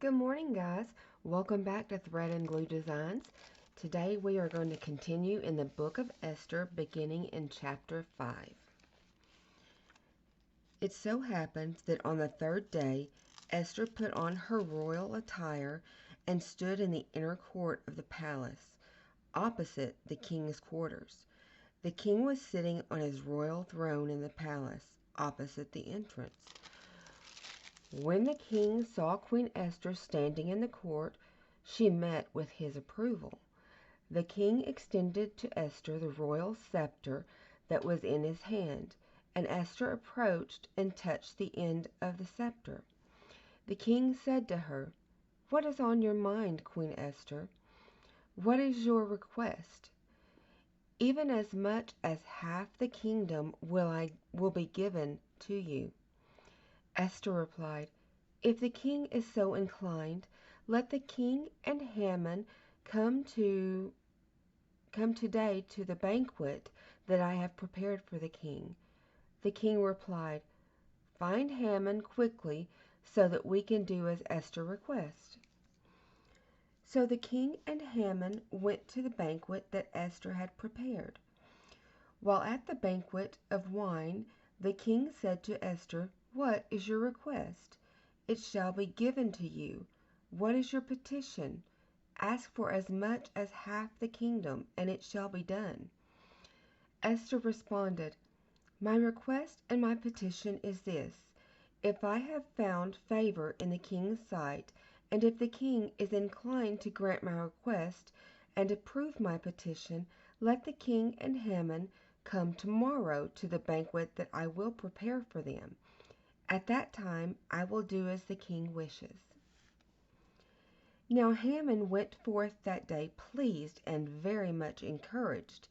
Good morning, guys. Welcome back to Thread and Glue Designs. Today we are going to continue in the book of Esther, beginning in chapter 5. It so happened that on the third day, Esther put on her royal attire and stood in the inner court of the palace, opposite the king's quarters. The king was sitting on his royal throne in the palace, opposite the entrance. When the king saw Queen Esther standing in the court, she met with his approval. The king extended to Esther the royal scepter that was in his hand, and Esther approached and touched the end of the scepter. The king said to her, "What is on your mind, Queen Esther? What is your request? Even as much as half the kingdom will be given to you." Esther replied, "If the king is so inclined, let the king and Haman come today to the banquet that I have prepared for the king." The king replied, "Find Haman quickly so that we can do as Esther requests." So the king and Haman went to the banquet that Esther had prepared. While at the banquet of wine, the king said to Esther, "What is your request? It shall be given to you. What is your petition? Ask for as much as half the kingdom, and it shall be done." Esther responded, "My request and my petition is this: if I have found favor in the king's sight, and if the king is inclined to grant my request and approve my petition, let the king and Haman come tomorrow to the banquet that I will prepare for them. At that time I will do as the king wishes." Now Haman went forth that day pleased and very much encouraged.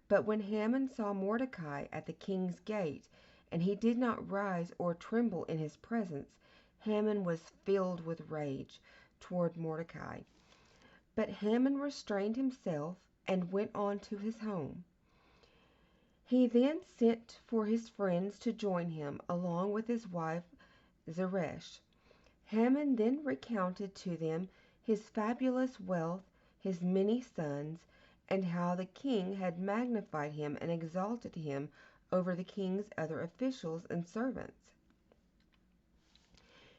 But when Haman saw Mordecai at the king's gate, and he did not rise or tremble in his presence, Haman was filled with rage toward Mordecai. But Haman restrained himself and went on to his home. He then sent for his friends to join him, along with his wife Zeresh. Haman then recounted to them his fabulous wealth, his many sons, and how the king had magnified him and exalted him over the king's other officials and servants.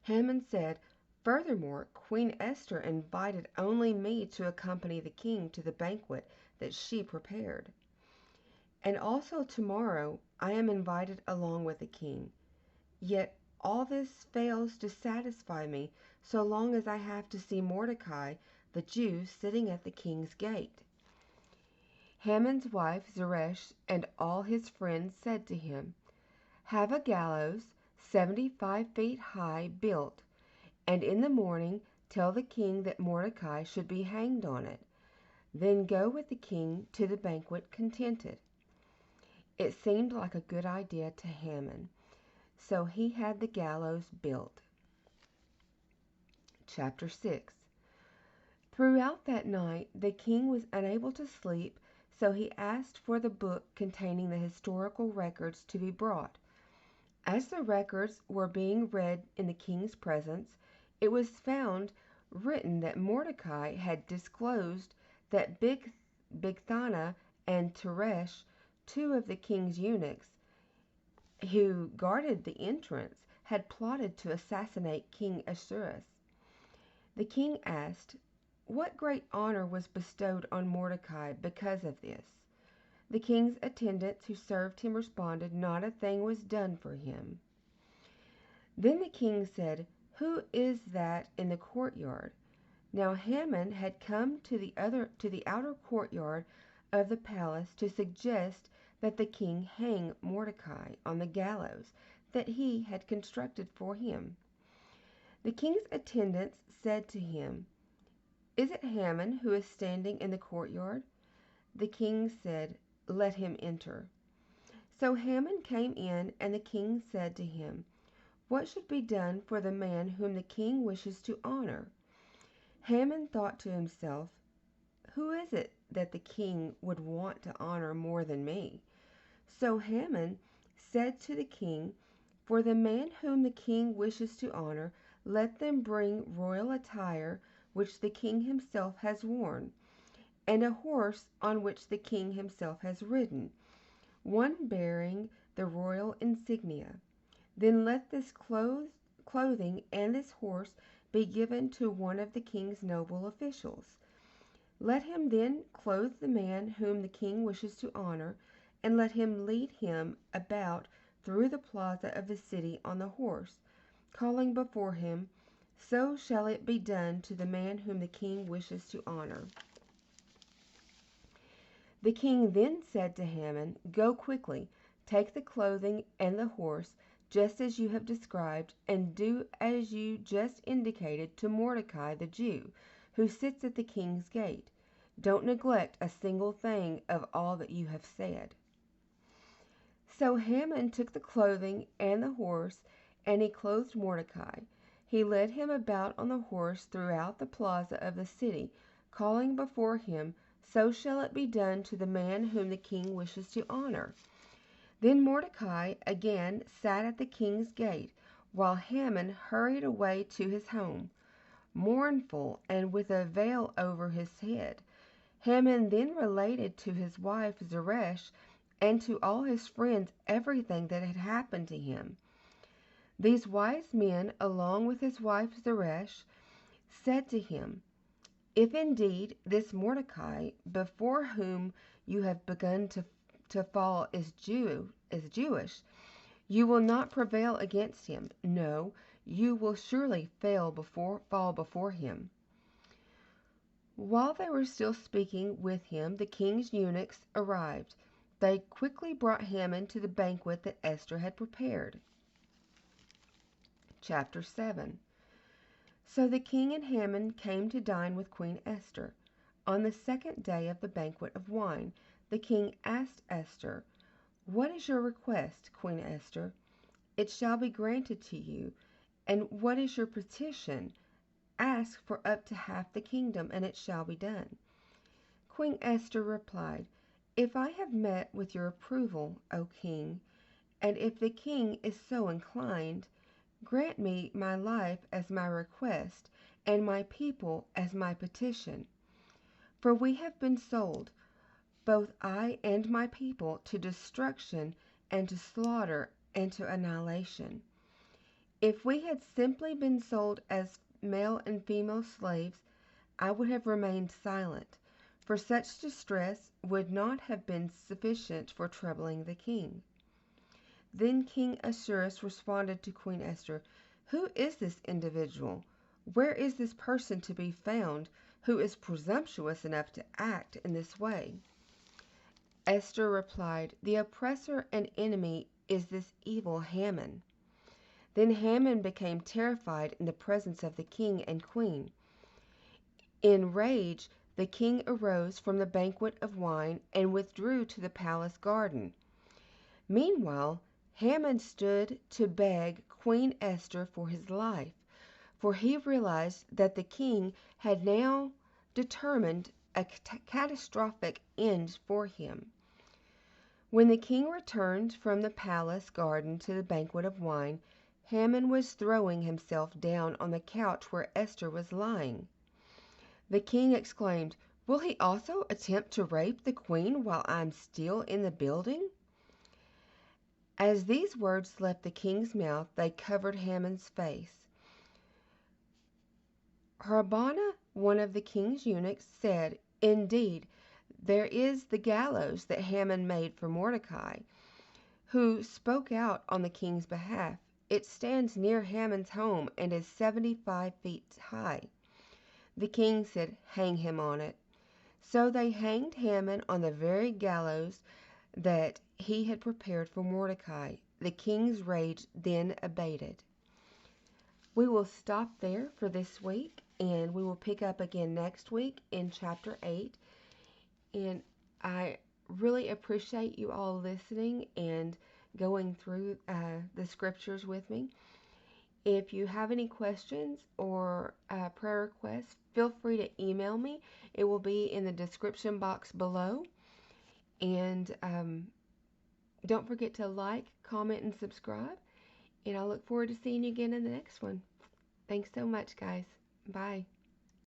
Haman said, "Furthermore, Queen Esther invited only me to accompany the king to the banquet that she prepared. And also tomorrow I am invited along with the king. Yet all this fails to satisfy me so long as I have to see Mordecai, the Jew, sitting at the king's gate." Haman's wife Zeresh and all his friends said to him, "Have a gallows 75 feet high built, and in the morning tell the king that Mordecai should be hanged on it. Then go with the king to the banquet contented." It seemed like a good idea to Haman, so he had the gallows built. Chapter 6. Throughout that night the king was unable to sleep, so he asked for the book containing the historical records to be brought. As the records were being read in the king's presence, it was found written that Mordecai had disclosed that Bigthana and Teresh, two of the king's eunuchs who guarded the entrance, had plotted to assassinate King Ahasuerus. The king asked, what great honor was bestowed on Mordecai because of this? The king's attendants who served him responded, not a thing was done for him. Then the king said, "Who is that in the courtyard?" Now Haman had come to the outer courtyard of the palace to suggest that the king hang Mordecai on the gallows that he had constructed for him. The king's attendants said to him, "Is it Haman who is standing in the courtyard?" The king said, "Let him enter." So Haman came in, and the king said to him, "What should be done for the man whom the king wishes to honor?" Haman thought to himself, "Who is it that the king would want to honor more than me?" So Haman said to the king, "For the man whom the king wishes to honor, let them bring royal attire which the king himself has worn, and a horse on which the king himself has ridden, one bearing the royal insignia. Then let this clothing and this horse be given to one of the king's noble officials. Let him then clothe the man whom the king wishes to honor, and let him lead him about through the plaza of the city on the horse, calling before him, "So shall it be done to the man whom the king wishes to honor." The king then said to Haman, "Go quickly, take the clothing and the horse, just as you have described, and do as you just indicated to Mordecai the Jew, who sits at the king's gate. Don't neglect a single thing of all that you have said." So Haman took the clothing and the horse, and he clothed Mordecai. He led him about on the horse throughout the plaza of the city, calling before him, "So shall it be done to the man whom the king wishes to honor." Then Mordecai again sat at the king's gate, while Haman hurried away to his home, mournful and with a veil over his head. Haman then related to his wife Zeresh and to all his friends everything that had happened to him. These wise men, along with his wife Zeresh, said to him, "If indeed this Mordecai, before whom you have begun to fall, is Jewish, you will not prevail against him. No, you will surely fall before him." While they were still speaking with him, the king's eunuchs arrived. They quickly brought Haman to the banquet that Esther had prepared. Chapter 7. So the king and Haman came to dine with Queen Esther. On the second day of the banquet of wine, the king asked Esther, "What is your request, Queen Esther? It shall be granted to you. And what is your petition? Ask for up to half the kingdom, and it shall be done." Queen Esther replied, "If I have met with your approval, O king, and if the king is so inclined, grant me my life as my request, and my people as my petition. For we have been sold, both I and my people, to destruction and to slaughter and to annihilation. If we had simply been sold as male and female slaves, I would have remained silent, for such distress would not have been sufficient for troubling the king." Then King Ahasuerus responded to Queen Esther, "Who is this individual? Where is this person to be found who is presumptuous enough to act in this way?" Esther replied, "The oppressor and enemy is this evil Haman." Then Haman became terrified in the presence of the king and queen. In rage, the king arose from the banquet of wine and withdrew to the palace garden. Meanwhile, Haman stood to beg Queen Esther for his life, for he realized that the king had now determined a catastrophic end for him. When the king returned from the palace garden to the banquet of wine, Haman was throwing himself down on the couch where Esther was lying. The king exclaimed, "Will he also attempt to rape the queen while I am still in the building?" As these words left the king's mouth, they covered Haman's face. Harbona, one of the king's eunuchs, said, "Indeed, there is the gallows that Haman made for Mordecai, who spoke out on the king's behalf. It stands near Haman's home and is 75 feet high." The king said, "Hang him on it." So they hanged Haman on the very gallows that he had prepared for Mordecai. The king's rage then abated. We will stop there for this week, and we will pick up again next week in chapter 8. And I really appreciate you all listening and going through the scriptures with me. If you have any questions or prayer requests, feel free to email me. It will be in the description box below. And don't forget to like, comment, and subscribe. And I look forward to seeing you again in the next one. Thanks so much, guys. Bye.